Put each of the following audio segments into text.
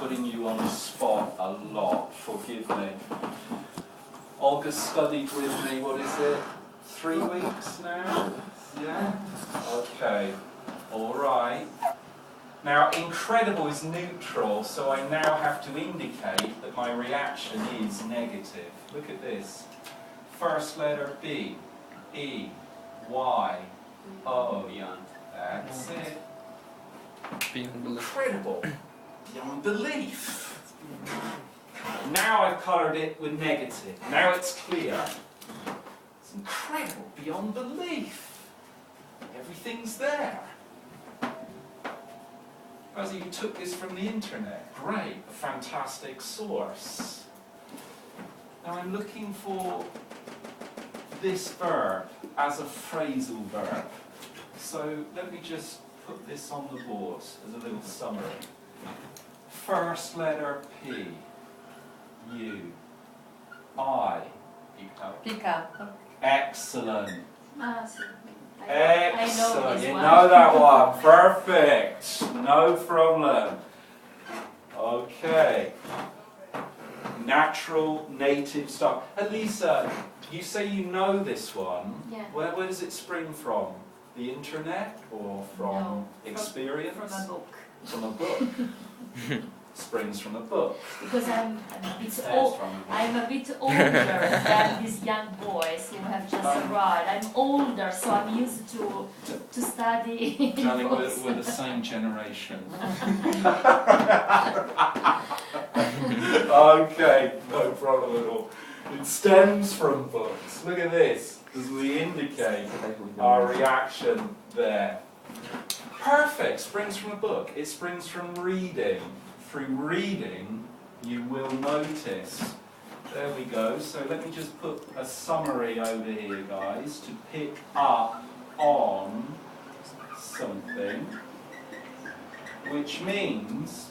putting you on the spot a lot, forgive me. Olga's studied with me, what is it, 3 weeks now? Yeah? Okay, alright. Now, incredible is neutral, so I now have to indicate that my reaction is negative. Look at this. First letter B, E, Y, O. Beyond. That's it. Beyond belief. Incredible. Beyond belief. Now I've coloured it with negative. Now it's clear. It's incredible. Beyond belief. Everything's there. As you took this from the internet. Great. A fantastic source. Now I'm looking for this verb as a phrasal verb. So let me just put this on the board as a little summary. First letter P, U, I. Pick up. Excellent. Ah, sì. Excellent. this You one. know that one. Perfect. No problem. Okay. Natural, native stuff. Elisa, you say you know this one. Yeah. Where does it spring from? The internet or from No, experience? From a book. From a book. Springs from a book. Because I'm a bit Says old. from a book. I'm a bit older than these young boys who have just arrived. I'm older, so I'm used to study. Darling, books. we're the same generation. Okay, no problem at all. It stems from books. Look at this, as we indicate our reaction there. Perfect, springs from a book. It springs from reading. Through reading, you will notice. There we go. So let me just put a summary over here, guys, to pick up on something, which means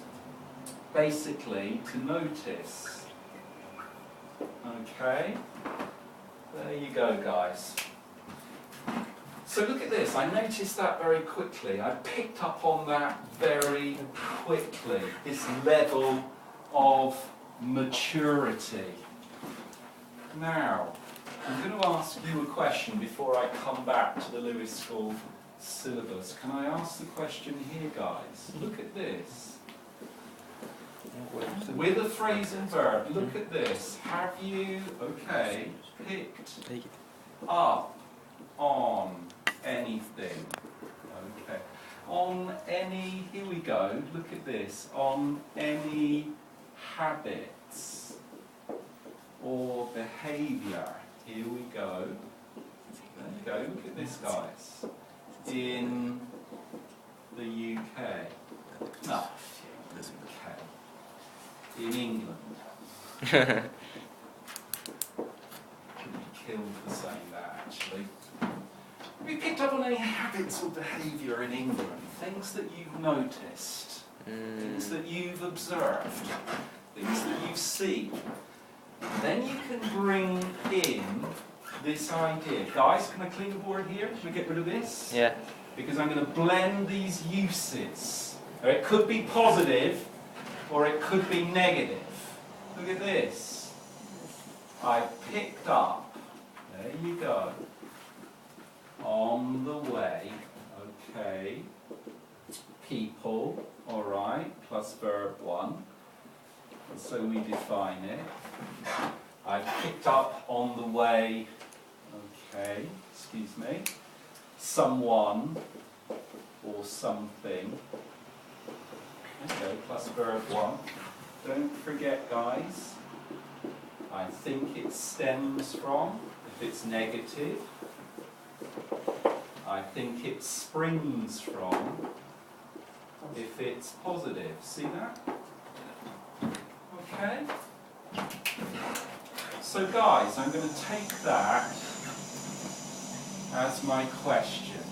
basically to notice. Okay? There you go, guys. So look at this, I noticed that very quickly. I picked up on that very quickly, this level of maturity. Now, I'm going to ask you a question before I come back to the Lewis School syllabus. Can I ask the question here, guys? Look at this. With a phrasal verb, look at this. Have you, okay, picked up on anything? Okay. On any, here we go, look at this. On any habits or behaviour. Here we go. There you go, look at this, guys. In the UK. No, UK. In England. Killed for saying that, actually. Have you picked up on any habits or behaviour in England? Things that you've noticed, things that you've observed, things that you've seen. Then you can bring in this idea. Guys, can I clean the board here? Can we get rid of this? Yeah. Because I'm going to blend these uses. Now, it could be positive, or it could be negative. Look at this. I picked up, there you go, on the way, okay, people, alright, plus verb 1, and so we define it. I picked up on the way, okay, excuse me, someone or something, okay, plus verb 1. Don't forget, guys, I think it stems from, if it's negative. I think it springs from, if it's positive. See that? Okay? So guys, I'm going to take that as my question.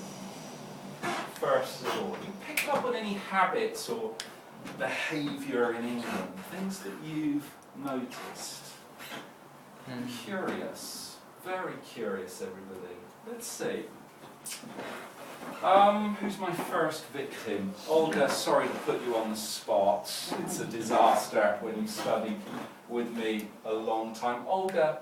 First of all, you picked up on any habits or behaviour in England, things that you've noticed. Curious, very curious, everybody. Let's see. Who's my first victim? Olga, sorry to put you on the spot. It's a disaster when you studied with me a long time. Olga,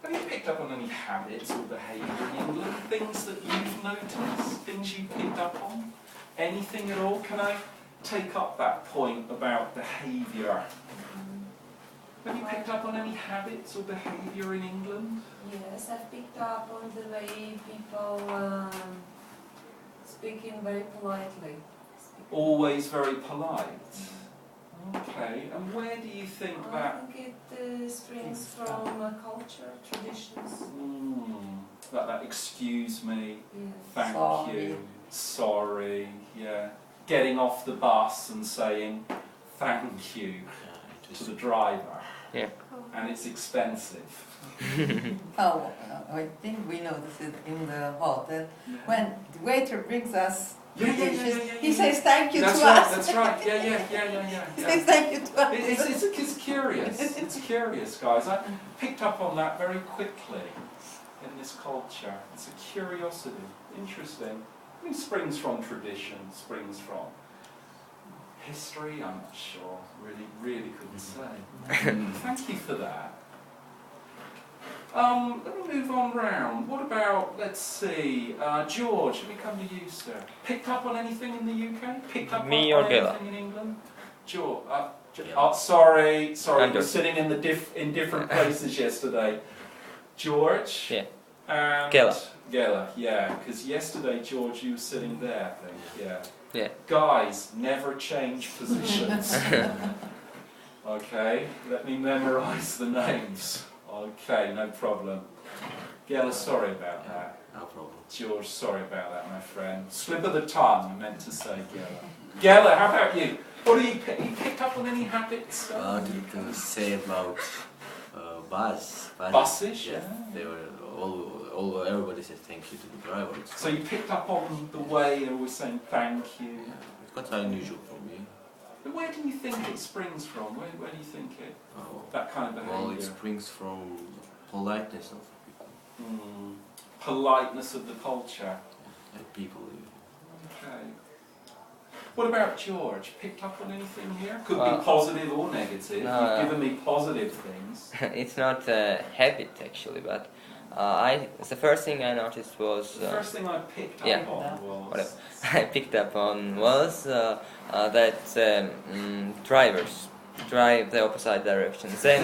have you picked up on any habits or behaviour in England? Things that you've noticed? Things you picked up on? Anything at all? Can I take up that point about behaviour? Have you picked up on any habits or behaviour in England? Yes, I've picked up on the way people speaking very politely. Always very polite. Okay, and where do you think I that... think it springs from culture, traditions. That excuse me, Yes. thank Sorry. you, sorry, yeah. Getting off the bus and saying thank you to the driver. Yeah. And it's expensive. Oh, I think we noticed it in the hotel. When the waiter brings us Yeah, yeah, yeah, dishes, yeah, yeah, he yeah. says thank you That's to right, us. that's right, yeah. He says thank you to us. It's curious, it's curious, guys. I picked up on that very quickly in this culture. It's a curiosity, interesting. I mean, springs from tradition, springs from history, I'm not sure. Really couldn't say. Thank you for that. Let me move on round. What about, let's see, George, let me come to you, sir. Picked up on anything in the UK? Picked up Me on or Gela? anything in England? George, Gela. sorry, I'm we're good. sitting in in different places yesterday. George? Yeah. And Gela. Gela, yeah, because yesterday, George, you were sitting there, I think, yeah. Yeah. Guys, never change positions. Okay, let me memorise the names. Okay, no problem. Gela, sorry about that. No problem. George, sorry about that, my friend. Slip of the tongue, I meant to say Gela. Gela, how about you? What do you picked up on any habits? To say about Buses, yes, yeah. they were all everybody said thank you to the driver. So you picked up on the way they were saying thank you. Yeah, it's quite unusual for me. But where do you think it springs from? Where do you think it, Oh, that kind of behaviour? well, it springs from politeness of people. Politeness of the culture. Like people. Okay. What about George? Picked up on anything here? Could be Uh, positive or negative. no, You've given me positive things. It's not a habit actually, but the first thing I noticed was The first thing I picked up yeah. on was... Whatever. I picked up on was that drivers drive the opposite direction. Then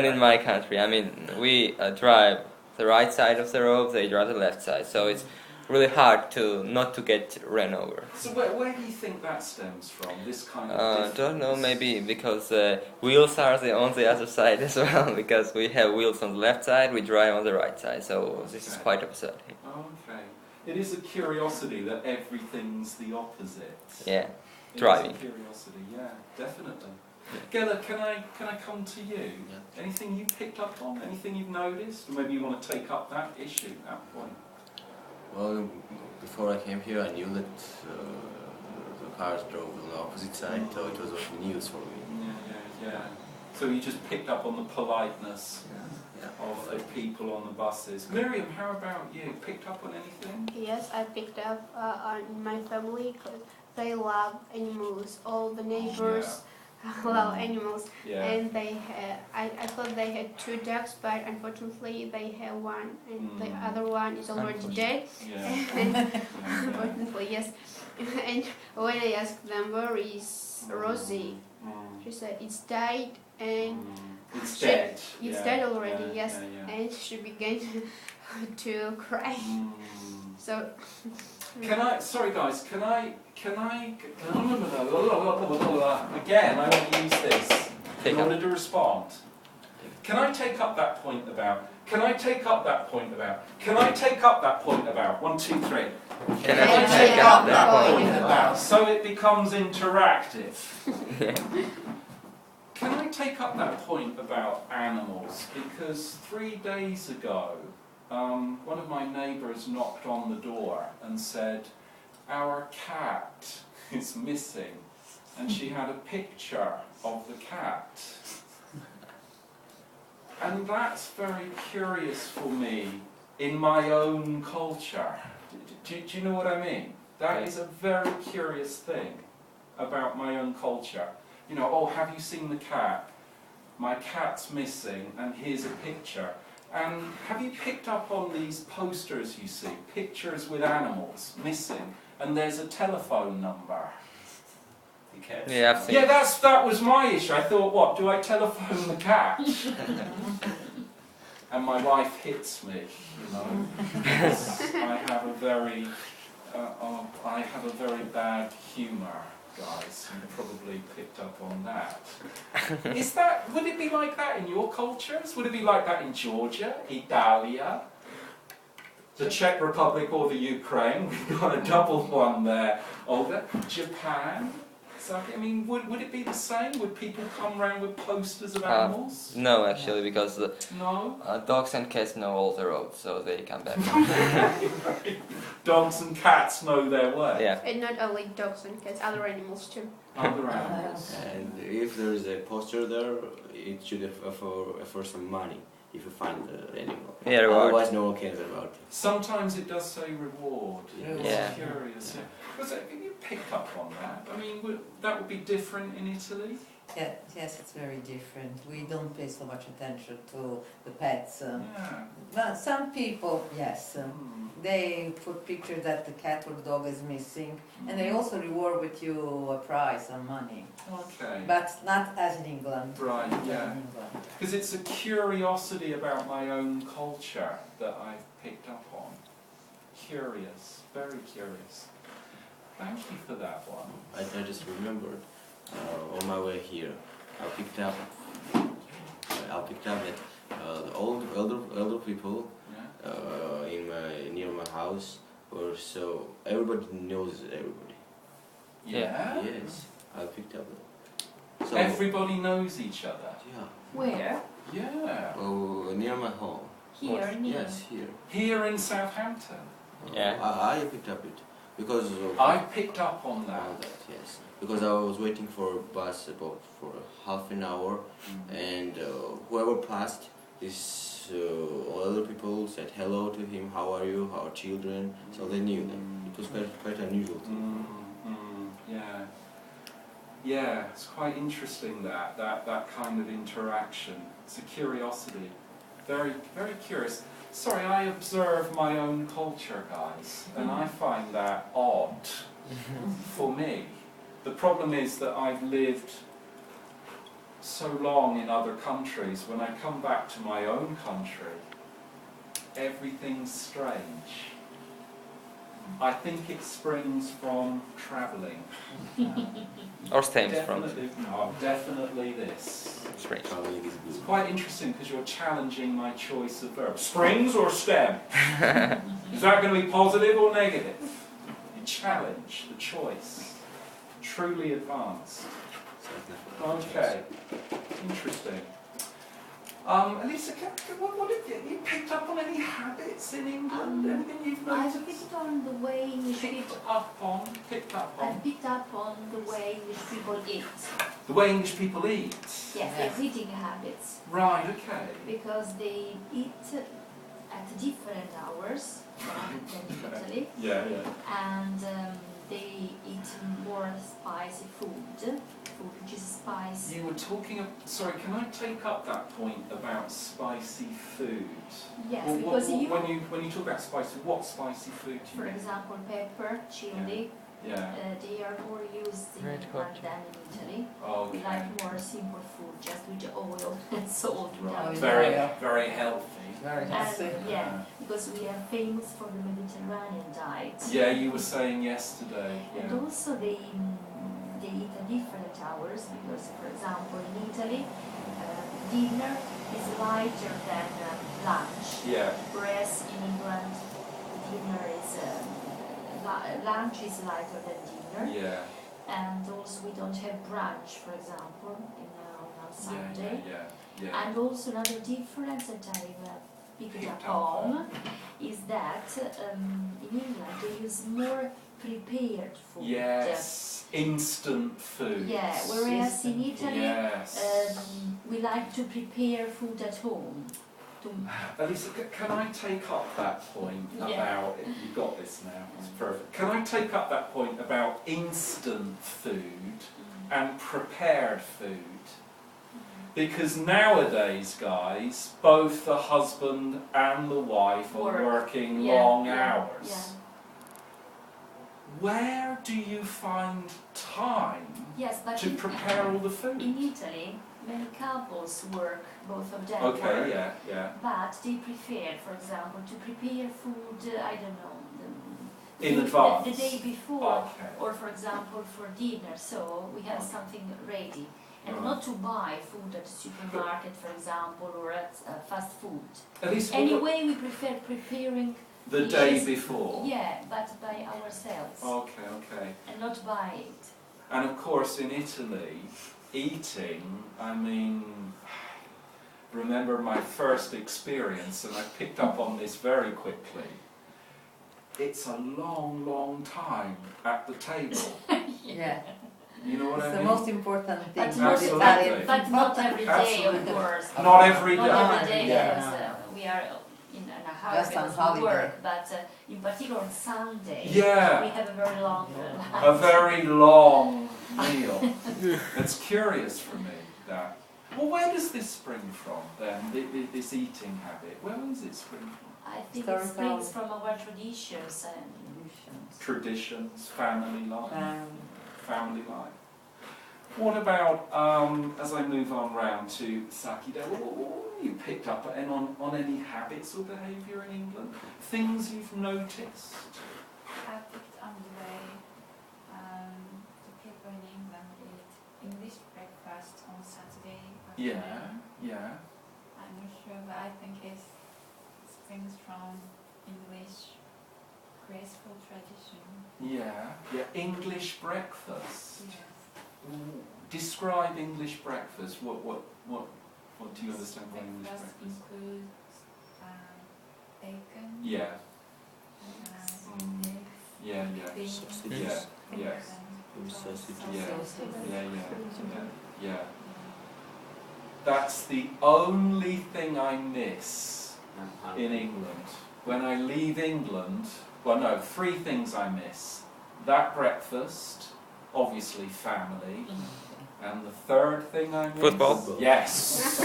in my country, I mean, we drive the right side of the road, they drive the left side. So it's really hard not to get ran over. So where do you think that stems from, this kind of Don't know, difference? maybe because wheels are on the other side as well, because we have wheels on the left side, we drive on the right side, so this is quite absurd. Okay. It is a curiosity that everything's the opposite. Yeah, It driving. is a curiosity, yeah, definitely. Gela, can I come to you? Yeah. Anything you picked up on? Anything you've noticed? Or maybe you want to take up that issue, that point? Well, before I came here, I knew that the cars drove on the opposite side, so it was news for me. Yeah. So you just picked up on the politeness Yeah. of the people on the buses. Miriam, how about you? Picked up on anything? Yes, I picked up on my family because they love animals. All the neighbors love animals, Yeah. and they had. I thought they had 2 ducks, but unfortunately they have 1, and the other one is already dead. Yeah. And unfortunately, yes. And when I asked them where is Rosie, she said it's died and. It's She- dead. It's Yeah, dead already, yeah, yes. yeah. And she began to cry. So, Sorry guys, again, I want to use this in Take up. order to respond. Can I take up that point about, can I take up that point about, can I take up that point about, 1, 2, 3. Can I take up that point about, so it becomes interactive. Yeah. Can I take up that point about animals? Because 3 days ago, one of my neighbours knocked on the door and said, "Our cat is missing," and she had a picture of the cat. And that's very curious for me in my own culture. Do you know what I mean? That Yeah. is a very curious thing about my own culture. You know, oh, have you seen the cat? My cat's missing, and here's a picture. And have you picked up on these posters you see? Pictures with animals missing, and there's a telephone number. Yeah, I've seen. Yeah, that was my issue. I thought, what, do I telephone the cat? And my wife hits me, you know, because I have a very bad humour, guys. You probably picked up on that. Would it be like that in your cultures? Would it be like that in Georgia, Italia, the Czech Republic, or the Ukraine? We've got a double one there. Olga, Japan. So, I mean, would it be the same? Would people come around with posters of animals? No, actually, because No? dogs and cats know all the roads, so they come back. Dogs and cats know their way. Yeah. And not only dogs and cats, other animals too. Other animals. And if there is a poster there, it should offer some money if you find the animal. Yeah, reward. Otherwise, no one cares about it. Sometimes it does say reward. It's Yeah. curious. Yeah. Was it, have you picked up on that? I mean, that would be different in Italy? Yeah, yes, it's very different. We don't pay so much attention to the pets. Yeah. Well, some people, yes, Hmm. they put pictures that the cat or dog is missing, and they also reward with you a prize, some money. Okay. But not as in England. Right, Not yeah. in England. Because it's a curiosity about my own culture that I've picked up on. Curious, very curious. Thank you for that one. I just remembered on my way here, I picked up that the elder people Yeah. near my house were so everybody knows everybody. Yeah? Yes, I picked up that. So Everybody knows each other. yeah, Where? Yeah. near my home. Here, near. Yes, here. Here in Southampton. Yeah. I picked up it because of I picked up on on that. that, yes. Because I was waiting for a bus about for half an hour, and whoever passed, these other people said hello to him. How are you? How are children? So they knew them. It was quite unusual. Yeah. Yeah, it's quite interesting that kind of interaction. It's a curiosity. Very, very curious. Sorry, I observe my own culture, guys, and I find that odd for me. The problem is that I've lived so long in other countries. When I come back to my own country, everything's strange. I think it springs from travelling. Or stems from Definitely this. spring. Traveling is It's good. quite interesting because you're challenging my choice of verbs. Springs or stem? Is that going to be positive or negative? You challenge the choice. Truly advanced. So it's not- Okay. Interesting. Elisa, what have you picked up on any habits in England? Anything you've I noticed? picked on the way English Picked people. up I on picked up on the way English people eat. the way English people eat. Yes, their eating habits. Right, okay. Because they eat at different hours than in Italy, Yeah. and they eat more spicy food which is spicy. You were talking sorry, can I take up that point about spicy food? Yes, Well, because you, when you talk about spicy, what spicy food do you for mean? example, pepper, chili, Yeah. they are more used in Red England hot. than in Italy. We Okay. like more simple food, just with oil and salt. Right. Oh, Very, yeah. very healthy. Very healthy. And, yeah, because we are famous for the Mediterranean diet. Yeah, you were saying yesterday. And Yeah. also they eat at different hours because, for example, in Italy, dinner is lighter than lunch, Yeah. whereas in England, dinner is lunch is lighter than dinner, Yeah. and also we don't have brunch, for example, on Sunday. Yeah. And also another difference that I picked Picked up up on. on is that in England they use more prepared food. Yes. Instant food. Yeah, whereas in Italy Yes. we like to prepare food at home, to to Elisa, can I take up that point Yeah. about, you've got this now, it's perfect. Can I take up that point about instant food and prepared food? Because nowadays, guys, both the husband and the wife are Work. working Yeah, long yeah, hours. yeah. Where do you find time Yes, but to prepare all the food? in Italy, many couples work, both of them Okay, work, yeah. but they prefer, for example, to prepare food, I don't know, In advance? the day before, Okay. or for example for dinner, so we have something ready. And Right. not to buy food at the supermarket, for example, or at fast food. At least what Anyway, we prefer preparing, the day Yes. before? yeah, but by ourselves, Okay. and not buy it. And of course in Italy, eating, I mean, remember my first experience, and I picked up on this very quickly. It's a long time at the table. Yeah, You know what it's I the mean? most important thing. But with not, Absolutely. but not every day, of Absolutely. course. Not every day. Not every day, Yeah. because we are in a hurry Just on because we holiday. work, but in particular on Sunday, Yeah. we have a very long A very long meal. It's curious for me that. Well, where does this spring from then? This eating habit. Where does it spring from? I think it Historical. springs from our traditions and Traditions, family life. Um, Family life. What about, as I move on round to Sakida, what have you picked up on any habits or behaviour in England? Things you've noticed? I picked on the way the people in England eat English breakfast on Saturday afternoon. Yeah. I'm not sure, but I think it springs from English graceful tradition. Yeah. English breakfast. Yes. Describe English breakfast. What do you understand by English Breakfast breakfast? includes bacon, Yeah. and eggs, Yeah. beans, Sausages. Yeah. and Sausage. Yeah. Yeah. That's the only thing I miss in England. When I leave England, well no, 3 things I miss. That breakfast, obviously family, and the third thing I miss... Football? Yes.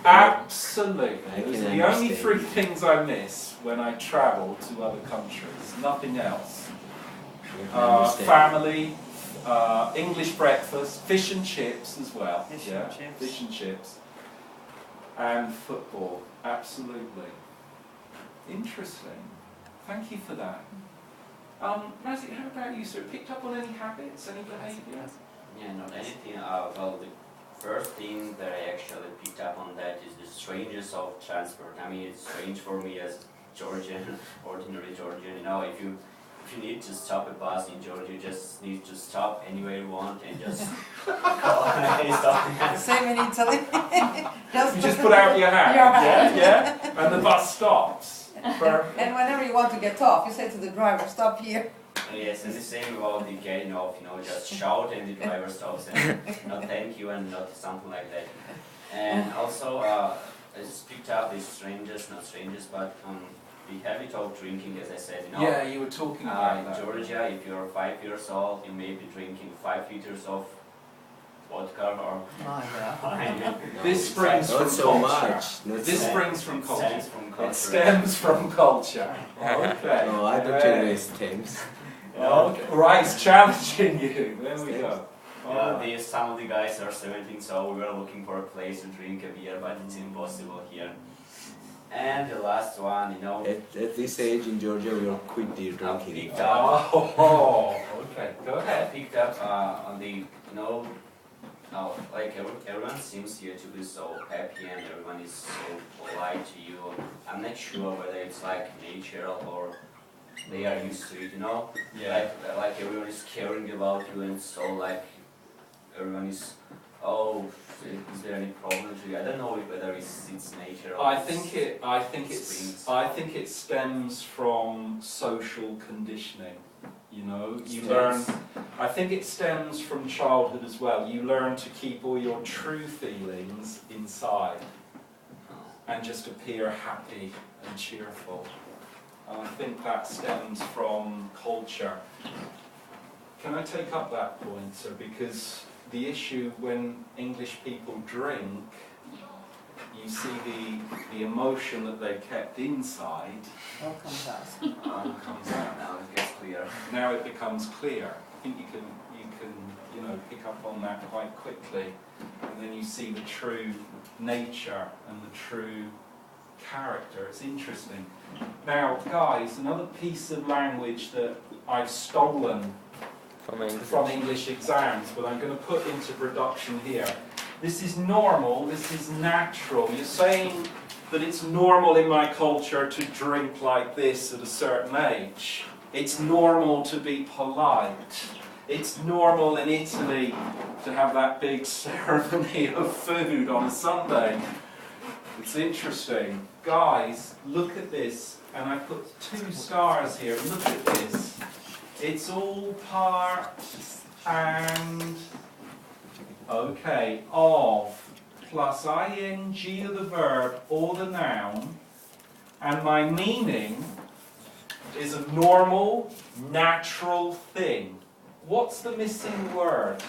Absolutely. I Those can are the only understand. 3 things I miss when I travel to other countries. Nothing else. Family, English breakfast, fish and chips as well. Fish and chips. Fish and chips. And football, absolutely. Interesting. Thank you for that. Razzie, how about you, sir? Picked up on any habits, any behaviour? Yeah, not anything. Well, the first thing that I actually picked up on that is the strangeness of transport. I mean, it's strange for me as Georgian, ordinary Georgian. You know, if you need to stop a bus in Georgia, you just need to stop anywhere you want and just call and stop. the same in Italy. You just put out your hand, Your hand. yeah, and the bus stops. Perfect. And whenever you want to get off, you say to the driver, stop here. Yes, and the same about the getting off, you know, just shout and the driver stops and not thank you and not something like that. And also, I just picked up these not strangers, but the habit of drinking, as I said, you know. Yeah, you were talking about In that. Georgia, if you're 5 years old, you may be drinking 5 liters of vodka or Oh, yeah. wine. This springs Not from so culture. much. Not This so springs from It culture. stems from culture. It stems from culture. Okay. No, I don't think it stems. Okay. Right, it's challenging you. There we go. Some of the guys are 17, so we were looking for a place to drink a beer, but it's impossible here. And the last one, you know, At this age in Georgia, we are quit the I drinking. picked up, Oh, okay. Go I ahead. picked up on the, you know, like everyone seems here to be so happy and everyone is so polite to you. I'm not sure whether it's like natural or they are used to it, you know? Yeah. Like everyone is caring about you and so like everyone is, oh, is there any problem to you? I don't know whether it's nature or I think it stems from social conditioning. You know, you learn. I think it stems from childhood as well. You learn to keep all your true feelings inside. and just appear happy and cheerful. And I think that stems from culture. Can I take up that point, sir? Because the issue when English people drink, you see the emotion that they kept inside All comes out. comes out. Now it gets clear. Now it becomes clear. I think you can pick up on that quite quickly, and then you see the true nature and the true character. It's interesting. Now, guys, another piece of language that I've stolen from English exams, but I'm going to put into production here. This is normal, this is natural. You're saying that it's normal in my culture to drink like this at a certain age. It's normal to be polite. It's normal in Italy to have that big ceremony of food on a Sunday. It's interesting. Guys, look at this. And I put 2 stars here. Look at this. It's all part and, okay, of plus ing of the verb or the noun. And my meaning is a normal, natural thing. What's the missing word?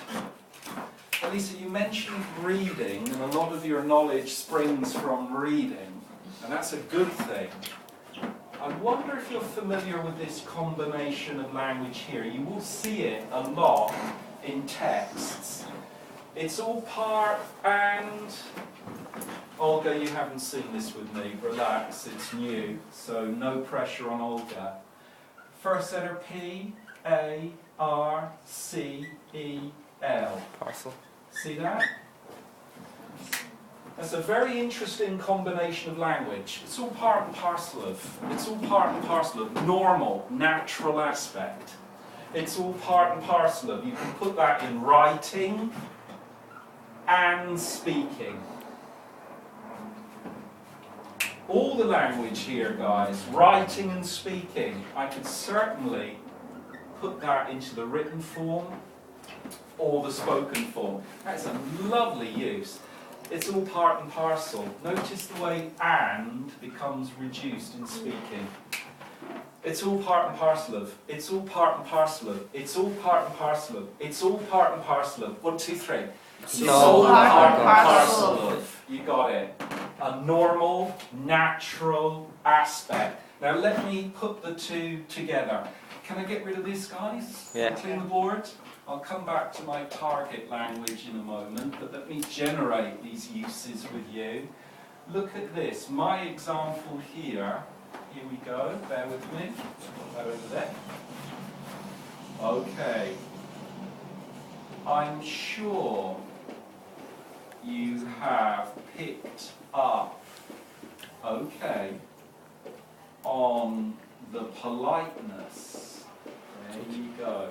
Elisa, you mentioned reading, and a lot of your knowledge springs from reading, and that's a good thing. I wonder if you're familiar with this combination of language here. You will see it a lot in texts. It's all part and... Olga, you haven't seen this with me. Relax, it's new, so no pressure on Olga. First letter P, A, R, C, E, L. Parcel. See that? That's a very interesting combination of language. It's all part and parcel of normal, natural aspect. It's all part and parcel of, you can put that in writing and speaking. All the language here, guys, writing and speaking, I could certainly put that into the written form or the spoken form. That's a lovely use. It's all part and parcel. Notice the way and becomes reduced in speaking. It's all part and parcel of. It's all part and parcel of. It's all part and parcel of. It's all part and parcel of. 1, 2, 3. It's all part and parcel of. You got it. A normal, natural aspect. Now let me put the 2 together. Can I get rid of this, guys? Yeah. Clean the board? I'll come back to my target language in a moment, but let me generate these uses with you. Look at this. My example here. Here we go. Bear with me. Put that over there. Okay. I'm sure you have picked up, okay, on the politeness. There you go.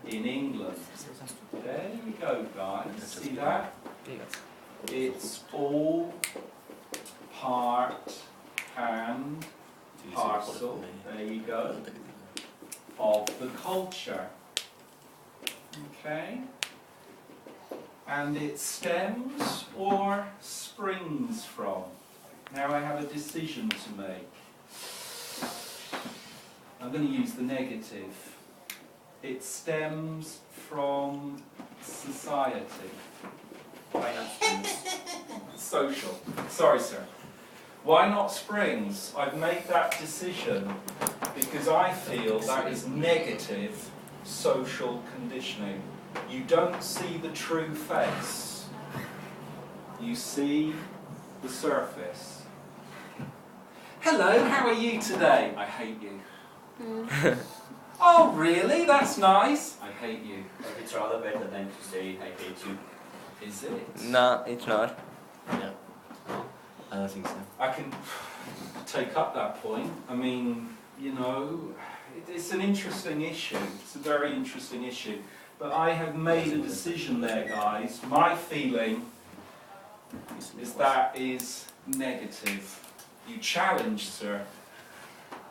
In England. There you go, guys. See that? It's all part and parcel. There you go. Of the culture. Okay? And it stems or springs from. Now I have a decision to make. I'm going to use the negative. It stems from society. Why not springs? Social. Sorry, sir. Why not springs? I've made that decision because I feel that is negative social conditioning. You don't see the true face. You see the surface. Hello, how are you today? I hate you. Oh, really? That's nice. I hate you. But it's rather better than to say I hate you. Is it? No, it's not. Yeah. I don't think so. I can take up that point. I mean, you know, it's an interesting issue. It's a very interesting issue. But I have made a decision there, guys. My feeling is that is negative. You challenged, sir.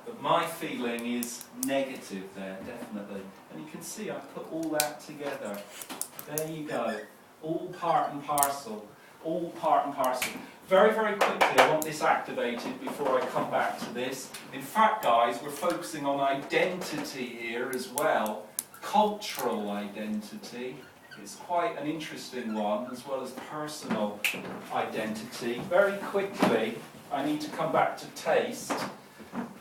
But my feeling is negative there, definitely. And you can see I've put all that together. There you go. All part and parcel. all part and parcel. Very, very quickly, I want this activated before I come back to this. In fact, guys, we're focusing on identity here as well. Cultural identity. It's quite an interesting one, as well as personal identity. Very quickly, I need to come back to taste.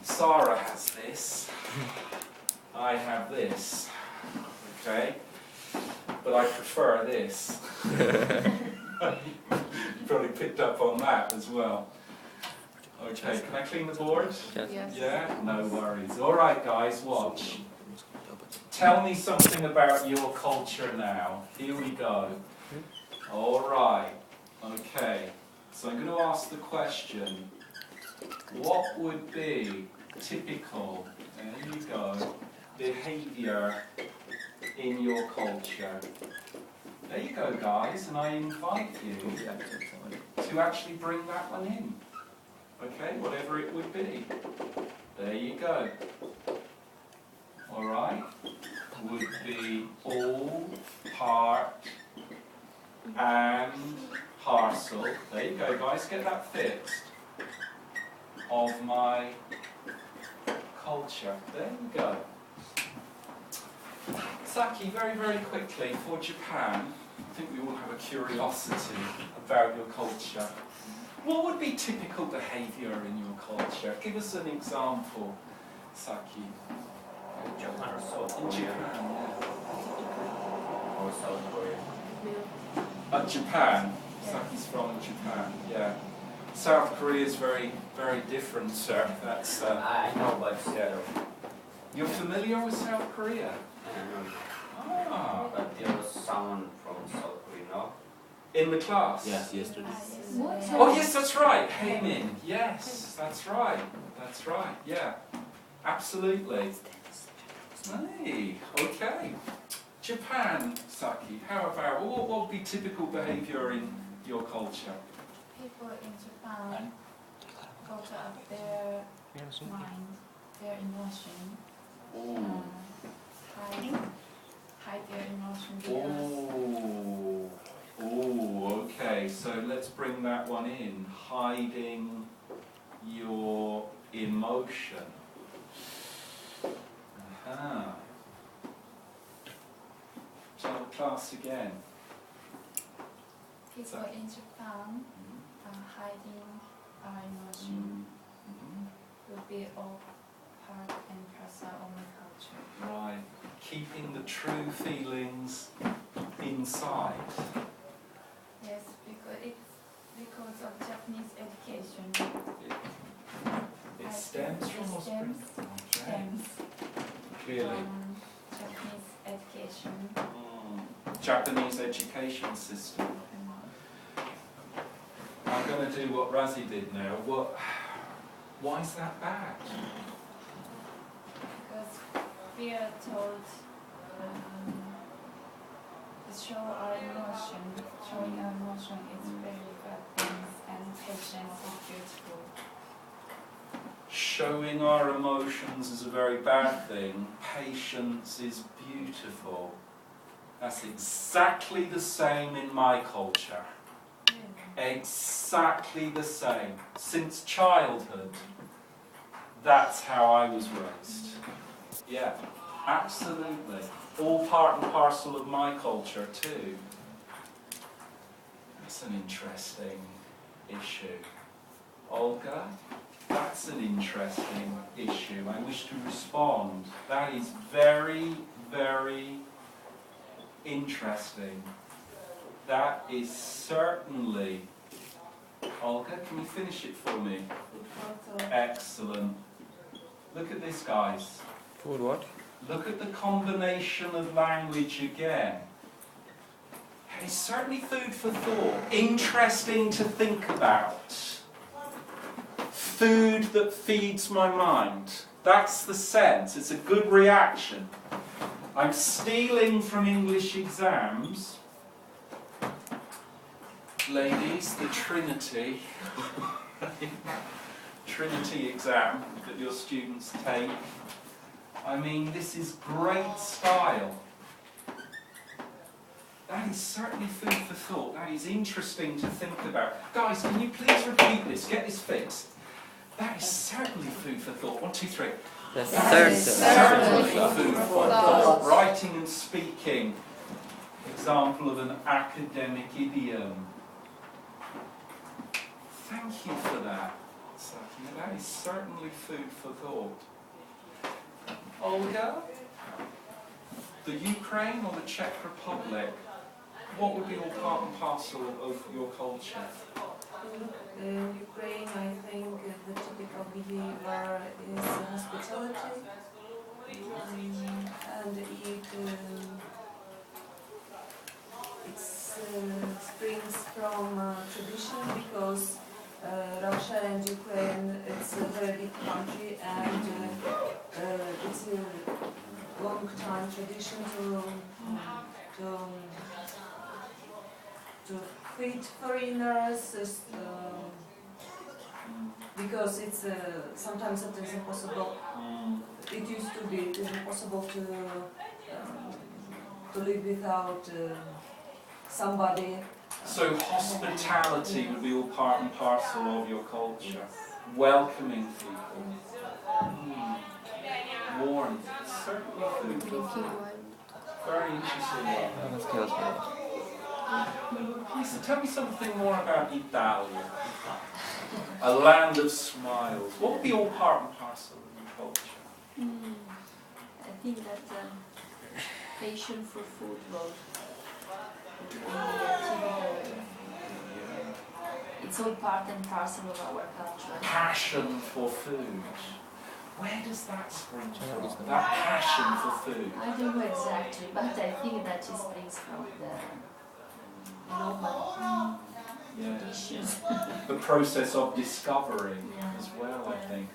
Sarah has this. I have this. Okay? But I prefer this. You probably picked up on that as well. Okay, can I clean the board? Yes. Yeah? No worries. Alright guys, watch. Tell me something about your culture now. Here we go. Alright. Okay. So I'm going to ask the question, what would be typical, there you go, behaviour in your culture? There you go guys, and I invite you to actually bring that one in. Okay, whatever it would be. There you go. Alright, would be all, part, and parcel. There you go guys, get that fixed. Of my culture. There you go. Saki, very, very quickly, for Japan, I think we all have a curiosity about your culture. What would be typical behaviour in your culture? Give us an example, Saki. Japan or South In Korea Japan, or South Korea. yeah. Japan. Saki's from Japan, yeah. South Korea is very, very different, sir. That's. I know, but Yeah. You're familiar with South Korea? Ah. but there was someone from South Korea, no? In the class? Yes, yesterday. Oh yes, that's right. Heimin. Yes, that's right. That's right. Yeah, absolutely. Hey, okay. Japan, Saki. How about what would be typical behaviour in your culture? People in Japan got up their mind, their emotion, Oh. hide their emotion because Oh, okay. So let's bring that one in. Hiding your emotion. Aha. Tell the class again. people in Japan hiding our emotion would be all part and parcel of my culture. Right. Keeping the true feelings inside. Yes, because of Japanese education. It stems from or springs? Okay. Stems Clearly. from Japanese education. Japanese education system. I'm going to do what Razi did now. Why is that bad? Because we are told to show our emotion. Showing our emotion is very bad things, and patience is beautiful. Showing our emotions is a very bad thing. Patience is beautiful. That's exactly the same in my culture. Exactly the same. Since childhood, that's how I was raised. Yeah, absolutely. All part and parcel of my culture too. That's an interesting issue. Olga, that's an interesting issue. I wish to respond. That is very, very interesting. That is certainly... Olga, can you finish it for me? Also, Excellent. Look at this, guys. Food what? Look at the combination of language again. It's certainly food for thought. Interesting to think about. Food that feeds my mind. That's the sense. It's a good reaction. I'm stealing from English exams. Ladies, the Trinity. Trinity exam that your students take. I mean, this is great style. That is certainly food for thought. That is interesting to think about. Guys, can you please repeat this? Get this fixed. That is certainly food for thought. 1, 2, 3. That's That is certain. certainly food for thought. Writing and speaking. Example of an academic idiom. Thank you for that. Satya. That is certainly food for thought. Olga? The Ukraine or the Czech Republic? What would be all part and parcel of your culture? In Ukraine, I think the typical behavior is hospitality, and it springs from tradition because Russia and Ukraine, it's a very big country, and it's a long time tradition to feed foreigners, because it's sometimes it is impossible. It used to be it is impossible to live without somebody. So hospitality would be all part and parcel of your culture. Welcoming people. Warmth. Certainly food for thought. Very interesting. Lisa, tell me something more about Italia. A land of smiles. What would be all part and parcel of your culture? I think that passion for football. It's all part and parcel of our culture. Passion for food. Where does that spring from? That passion for food. I don't know exactly, but I think that it springs from the normal traditions. The process of discovering Yeah. as well, I think.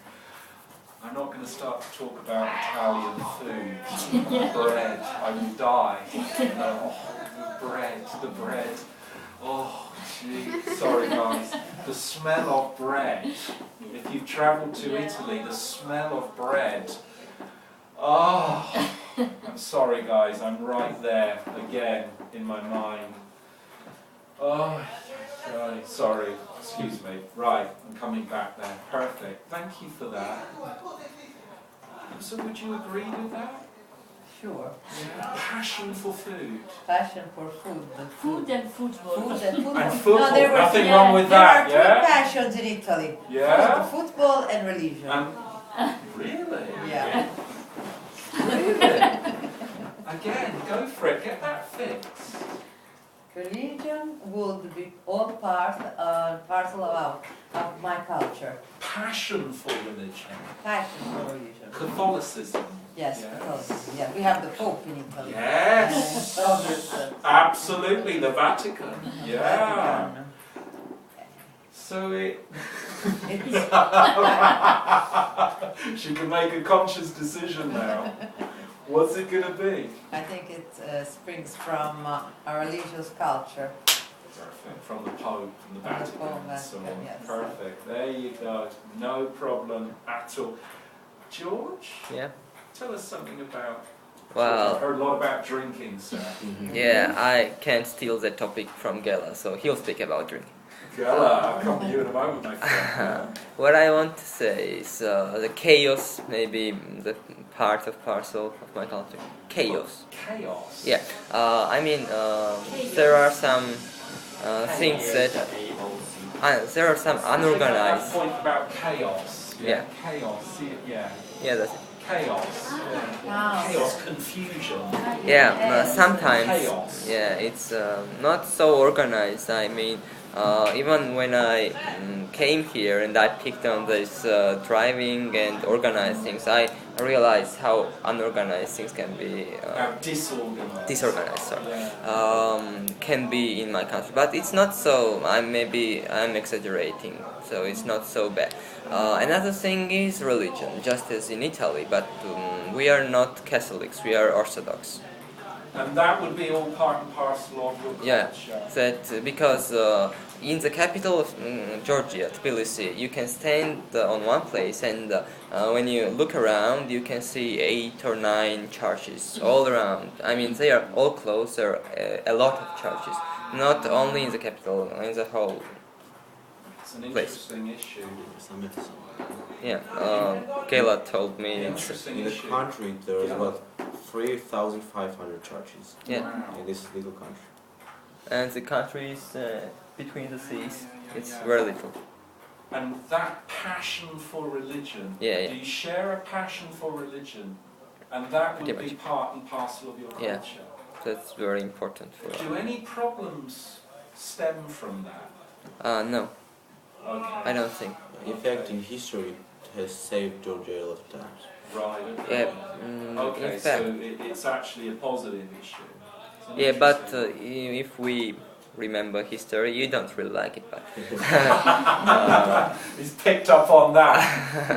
I'm not going to start to talk about Italian food. Bread. I will die. The bread. Oh, gee. Sorry, guys. The smell of bread. If you've travelled to Italy, the smell of bread. Oh, I'm sorry, guys. I'm right there again in my mind. Oh, right. Sorry. Excuse me. Right. I'm coming back there. Perfect. Thank you for that. So would you agree with that? Sure. Yeah. Passion for food. Passion for food. Food and football. Food and football. And football. No, there were Nothing wrong with there that, are yeah? two passions in Italy. Yeah? Football and religion. Really? Yeah. Really? Again, go for it. Get that fixed. Religion would be all parcel of my culture. Passion for religion. Passion for religion. Catholicism. Yes, Yes. Catholicism. Yeah, we have the Pope in Italy. Yes. Absolutely, the Vatican. Yeah. So it... She can make a conscious decision now. What's it going to be? I think it springs from our religious culture. Perfect. From the Pope and the Vatican and so on. Yes. Perfect. There you go. No problem at all. George? Yeah. Tell us something about... I've Well, heard a lot about drinking, sir. yeah, I can't steal the topic from Gela, so he'll speak about drinking. I'll come to you in a moment, my friend. What I want to say is the chaos, maybe the part of parcel of my culture. Chaos. Chaos? Yeah. I mean, there are some things that there are some That unorganized. point about chaos. Yeah. Chaos. See it? Yeah. Yeah, that's it. Chaos. Wow. Chaos. Confusion. Yeah, sometimes. Chaos. Yeah, it's not so organized. I mean, even when I came here and I picked on this driving and organized things, I realized how unorganized things can be. Disorganized, sorry. Yeah. Can be in my country, but it's not so. I'm exaggerating, so it's not so bad. Another thing is religion, just as in Italy, but we are not Catholics, we are Orthodox. And that would be all part and parcel of your Yeah, culture. that because in the capital of Georgia, Tbilisi, you can stand on one place, and when you look around, you can see 8 or 9 churches all around. I mean, they are all close. There are a lot of churches, not only in the capital, in the whole. It's an place. interesting issue. Yeah, Kayla told me it's. Interesting In the issue. country, there's Yeah. about 3,500 churches Yeah. Wow. in this little country. And the country is between the seas. It's Yeah. very little. And that passion for religion, Yeah, yeah. do you share a passion for religion? And that would Pretty be much. part and parcel of your Yeah. culture. That's very important for. Do any problems stem from that? No, Okay. I don't think. In fact, in history, it has saved Georgia a lot of times. Right. Yeah. Okay, In so fact. it's actually a positive issue. It's an Yeah, but interesting- if we remember history, you don't really like it, but He's picked up on that.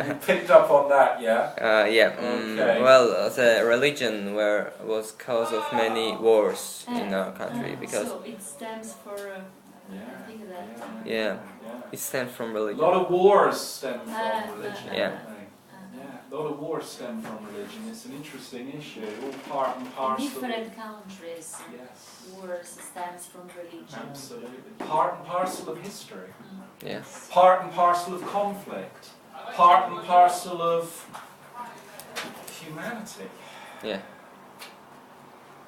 He picked up on that, yeah? yeah. Okay. Well, the religion was cause of many wars in our country because So it stems for I think that. yeah, Yeah. it stems from A religion. lot of wars stem from religion. Yeah. don't they? Yeah, a lot of wars stem from religion. It's an interesting issue, all part and In parcel. different countries, Yes, wars stems from religion. absolutely. Part and parcel of history. Yeah. Part and parcel of conflict. Part and parcel of humanity. Yeah.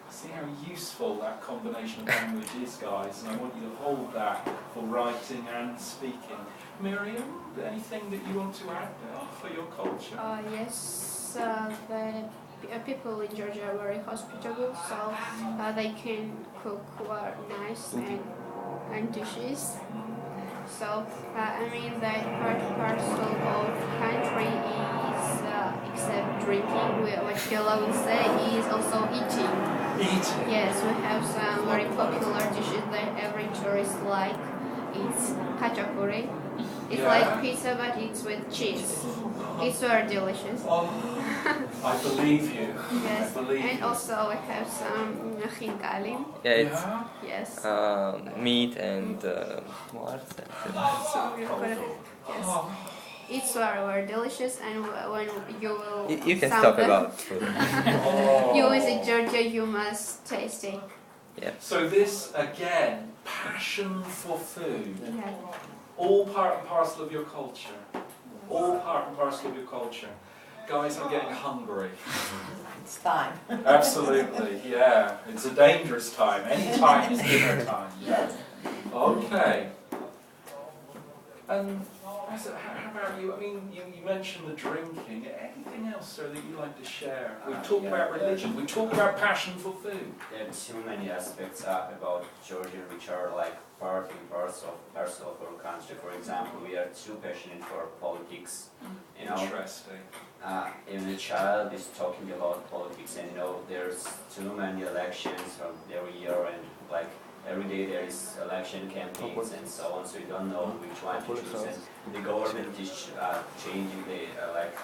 See how useful that combination of language is, guys, and I want you to hold that for writing and speaking. Miriam, anything that you want to add there for your culture? Yes, the people in Georgia are very hospitable, so they can cook nice and dishes. So I mean that part and parcel of country is except drinking, what Kela would say is also eating. Eating. Yes, we have some very popular dishes that every tourist like. It's khachapuri. It's Yeah. like pizza, but it's with cheese. It's very delicious. Oh, I believe you. Yes, I believe and you. also we have some khinkali. Yeah, it's Yeah? Yes. meat and what's that? Yes. Oh, It's very delicious, and when you will You can sample- talk about food. oh. You visit Georgia, you must taste it. So this, again, passion for food, Yeah. all part and parcel of your culture. All part and parcel of your culture. Guys, I'm getting hungry. It's time. Absolutely, yeah. It's a dangerous time. Any time is dinner time. Yeah. Okay. And how about you? I mean, you mentioned the drinking. Anything else, sir, that you like to share? We talk about religion. We talk about passion for food. There are too many aspects about Georgia which are like part and parcel of our country. For example, we are too passionate for politics. You know, Interesting. even a child is talking about politics, and you know, there's too many elections from every year, and like every day there is election campaigns and so on. So you don't know which one to choose, and the government is changing the like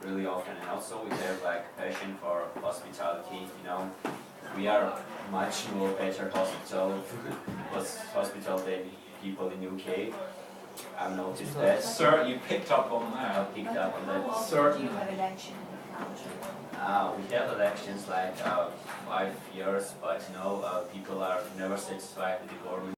really often, and also we have like passion for hospitality. You know, we are much more better hospital than people in UK. I've noticed that. Sir, you picked up on that. I picked up on that. Certain. You have election in the country. We have elections like 5 years, but you know, people are never satisfied with the government.